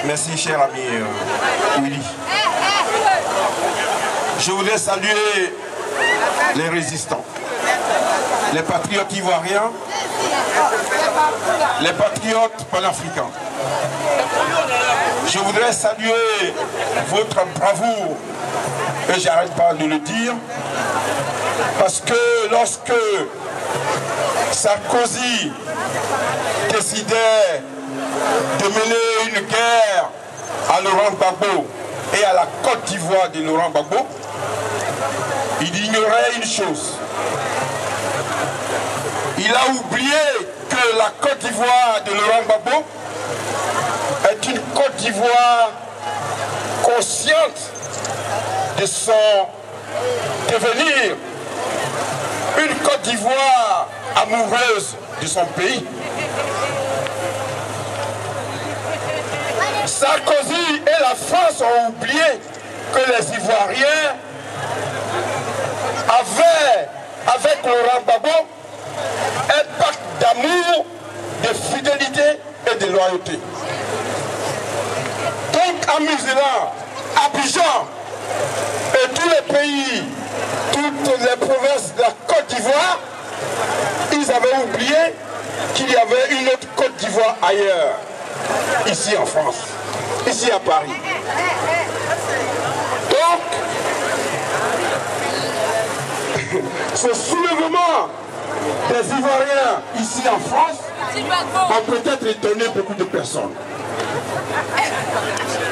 Merci, cher ami Willy. Je voudrais saluer les résistants, les patriotes ivoiriens, les patriotes panafricains. Je voudrais saluer votre bravoure, et j'arrête pas de le dire, parce que lorsque Sarkozy décidait de mener une guerre à Laurent Gbagbo et à la Côte d'Ivoire de Laurent Gbagbo, il ignorait une chose. Il a oublié que la Côte d'Ivoire de Laurent Gbagbo est une Côte d'Ivoire consciente de son devenir, une Côte d'Ivoire amoureuse de son pays. Sarkozy et la France ont oublié que les Ivoiriens avaient, avec Laurent Gbagbo, un pacte d'amour, de fidélité et de loyauté. Donc à Muséla, Abidjan et tous les pays, toutes les provinces de la Côte d'Ivoire, ils avaient oublié qu'il y avait une autre Côte d'Ivoire ailleurs, ici en France, ici à Paris. Donc, ce soulèvement des Ivoiriens ici en France a peut-être étonné beaucoup de personnes.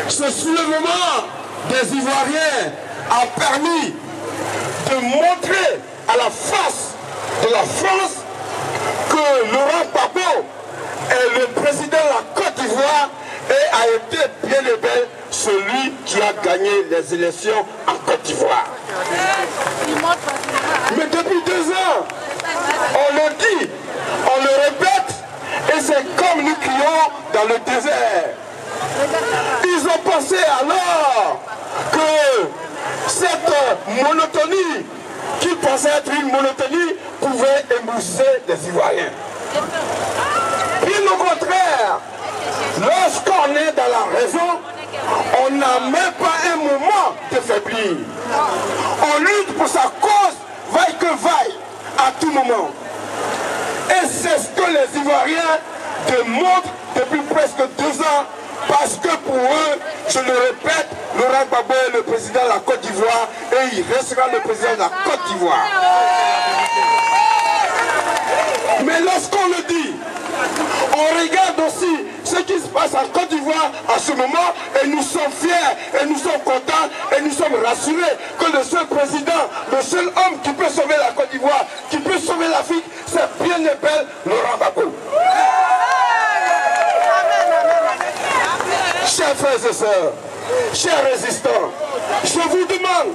Ce soulèvement des Ivoiriens a permis de montrer à la face de la France que Laurent Gbagbo est le président de la Côte d'Ivoire et a été bien et bien celui qui a gagné les élections en Côte d'Ivoire. Mais depuis 2 ans, on le dit, on le répète, et c'est comme nous crions dans le désert. Ils ont pensé alors que cette monotonie, qui pensait être une monotonie, pouvait émousser les Ivoiriens. Bien au contraire, lorsqu'on est dans la raison, on n'a même pas un moment de faiblir. On lutte pour sa cause, vaille que vaille, à tout moment. Et c'est ce que les Ivoiriens démontrent depuis presque 2 ans, parce que pour eux, je le répète, Laurent Gbagbo est le président de la Côte d'Ivoire et il restera le président de la Côte d'Ivoire. Mais lorsqu'on le dit, on regarde aussi ce qui se passe en Côte d'Ivoire à ce moment et nous sommes fiers et nous sommes contents et nous sommes rassurés que le seul président, le seul homme qui peut sauver la Côte d'Ivoire, qui peut sauver l'Afrique, c'est bien et belle Laurent Gbagbo. Chers frères et sœurs, chers résistants, je vous demande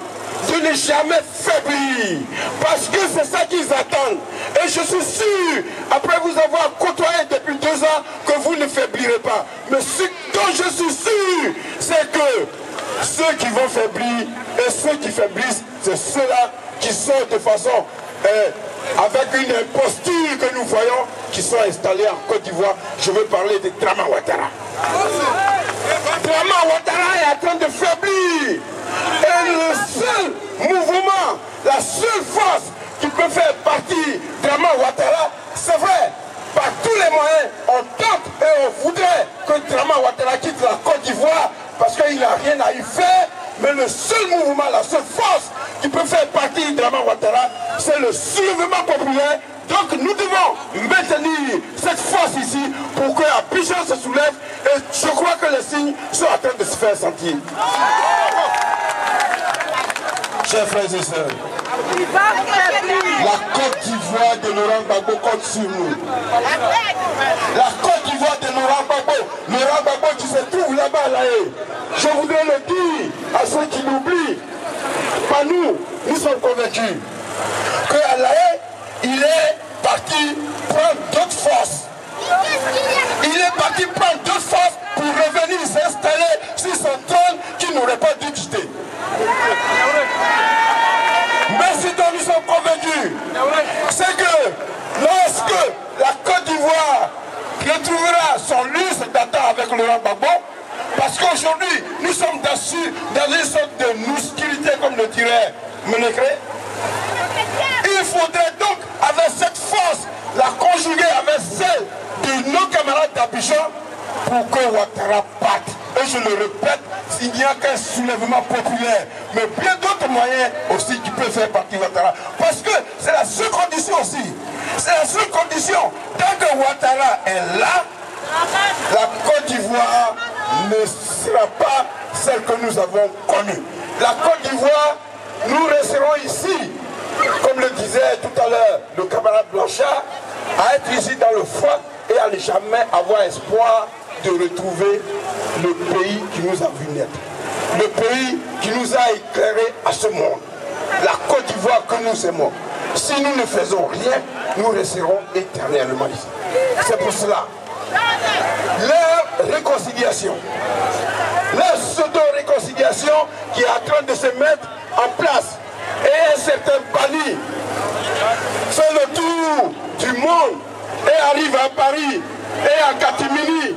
de ne jamais faiblir, parce que c'est ça qu'ils attendent. Et je suis sûr, après vous avoir côtoyé depuis 2 ans, que vous ne faiblirez pas. Mais ce dont je suis sûr, c'est que ceux qui vont faiblir et ceux qui faiblissent, c'est ceux-là qui sont de façon, avec une imposture que nous voyons, qui sont installés en Côte d'Ivoire. Je veux parler de Dramane Ouattara. Dramane Ouattara est en train de faiblir. Et le seul mouvement, la seule force qui peut faire partie de Dramane Ouattara, c'est vrai, par tous les moyens, on tente et on voudrait que Dramane Ouattara quitte la Côte d'Ivoire parce qu'il n'a rien à y faire. Mais le seul mouvement, la seule force qui peut faire partie de Dramane Ouattara, c'est le soulèvement populaire. Donc nous devons maintenir cette force ici pour que Abidjan se soulève, et je crois que les signes sont en train de se faire sentir. Chers frères et sœurs, la Côte d'Ivoire de Laurent Gbagbo compte sur nous. La Côte d'Ivoire de Laurent Gbagbo qui se trouve là-bas à La Haye. Je voudrais le dire à ceux qui l'oublient. Pas nous, nous sommes convaincus qu'à La Haye, il est parti prendre d'autres forces. Il est parti prendre d'autres forces pour revenir s'installer sur son trône qu'il n'aurait pas dû quitter. Mais ce dont nous sommes convaincus, c'est que lorsque la Côte d'Ivoire retrouvera son lustre d'attente avec Laurent Gbagbo, Parce qu'aujourd'hui, nous sommes dans une sorte de obscurité, comme le dirait Menecré. Il faudrait donc, avec cette force, la conjuguer avec celle de nos camarades d'Abidjan pour que Ouattara parte. Et je le répète, il n'y a qu'un soulèvement populaire, mais bien d'autres moyens aussi qui peuvent faire partie Ouattara. Parce que c'est la seule condition aussi. C'est la seule condition. Tant que Ouattara est là, la Côte d'Ivoire ne sera pas celle que nous avons connue. La Côte d'Ivoire, nous resterons ici, comme le disait tout à l'heure le camarade Blanchard, à être ici dans le froid et à ne jamais avoir espoir de retrouver le pays qui nous a vu naître. Le pays qui nous a éclairés à ce monde. La Côte d'Ivoire que nous aimons. Si nous ne faisons rien, nous resterons éternellement ici. C'est pour cela. Leur réconciliation, leur pseudo-réconciliation qui est en train de se mettre en place, et un certain Bani fait le tour du monde et arrive à Paris et à Katimini,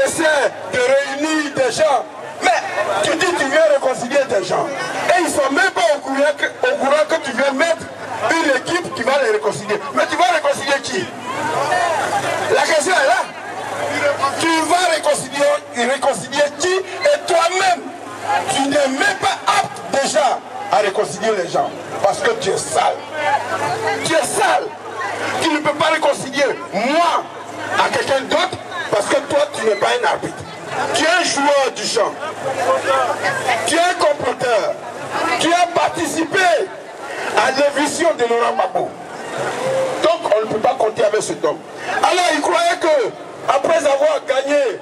essaie de réunir des gens. Mais tu dis tu viens réconcilier des gens et ils ne sont même pas au courant que tu viens mettre une équipe qui va les réconcilier. Mais tu vas réconcilier qui? La question est là. Tu vas réconcilier qui? Et toi-même, tu n'es même pas apte déjà à réconcilier les gens. Parce que tu es sale. Tu es sale. Tu ne peux pas réconcilier moi à quelqu'un d'autre parce que toi, tu n'es pas un arbitre. Tu es un joueur du champ. Tu es un comploteur. Tu as participé à l'éviction de Laurent Gbagbo. Donc, on ne peut pas compter avec cet homme. Alors, il croyait que après avoir gagné,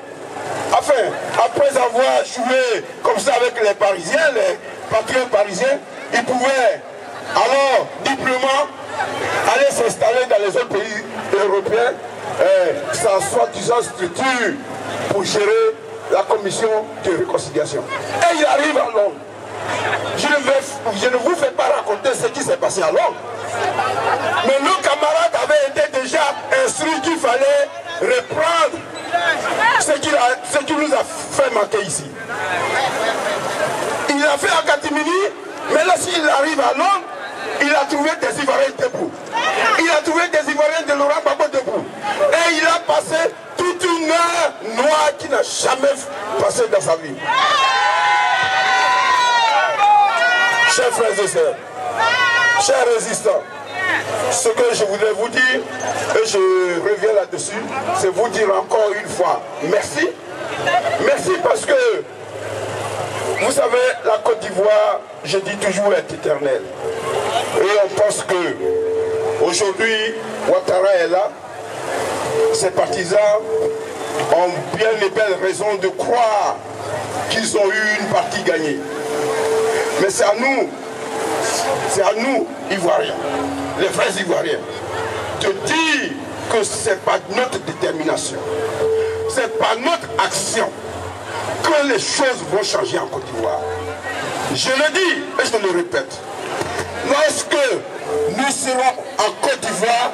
enfin, après avoir joué comme ça avec les Parisiens, les patriotes parisiens, il pouvait alors librement aller s'installer dans les autres pays européens, sans soi-disant structure pour gérer la commission de réconciliation. Et il arrive à Londres. Je ne vous fais pas raconter ce qui s'est passé à Londres. Mais nos camarades avaient été déjà instruits qu'il fallait reprendre ce qui nous a fait manquer ici. Il a fait à Katimini, mais là s'il arrive à Londres, il a trouvé des Ivoiriens debout. Il a trouvé des Ivoiriens de Laurent Gbagbo debout. Et il a passé toute une heure noire qu'il n'a jamais passée dans sa vie. Chers frères et sœurs, chers résistants, ce que je voudrais vous dire, et je reviens là-dessus, c'est vous dire encore une fois merci. Merci parce que, vous savez, la Côte d'Ivoire, je dis toujours, est éternelle. Et on pense que aujourd'hui, Ouattara est là. Ses partisans ont bien les belles raisons de croire qu'ils ont eu une partie gagnée. Mais c'est à nous, Ivoiriens, les vrais Ivoiriens, de dire que ce n'est pas notre détermination, ce n'est pas notre action que les choses vont changer en Côte d'Ivoire. Je le dis et je le répète. Lorsque nous serons en Côte d'Ivoire,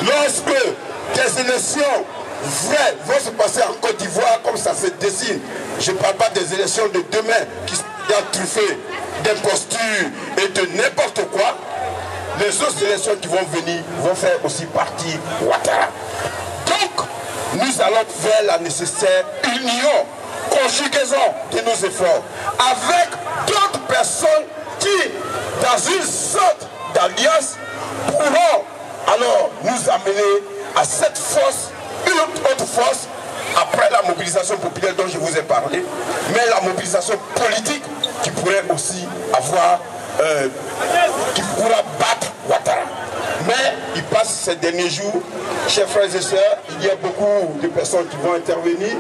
lorsque des élections vraies vont se passer en Côte d'Ivoire comme ça se dessine, je ne parle pas des élections de demain qui sont truffées d'imposture et de n'importe quoi, les autres élections qui vont venir vont faire aussi partie Ouattara. Donc, nous allons faire la nécessaire union, conjugaison de nos efforts avec d'autres personnes qui, dans une sorte d'alliance, pourront alors nous amener à cette force, une autre force, après la mobilisation populaire dont je vous ai parlé, mais la mobilisation politique qui pourrait aussi avoir, qui pourra battre Ouattara. Mais il passe ces derniers jours, chers frères et sœurs, il y a beaucoup de personnes qui vont intervenir,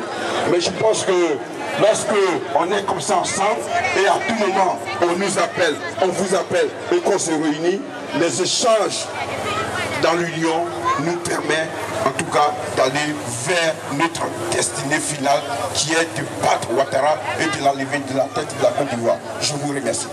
mais je pense que lorsque on est comme ça ensemble, et à tout moment on nous appelle, on vous appelle et qu'on se réunit, les échanges dans l'union nous permet en tout cas d'aller vers notre destinée finale qui est de battre Ouattara et de l'enlever de la tête de la Côte d'Ivoire. Je vous remercie.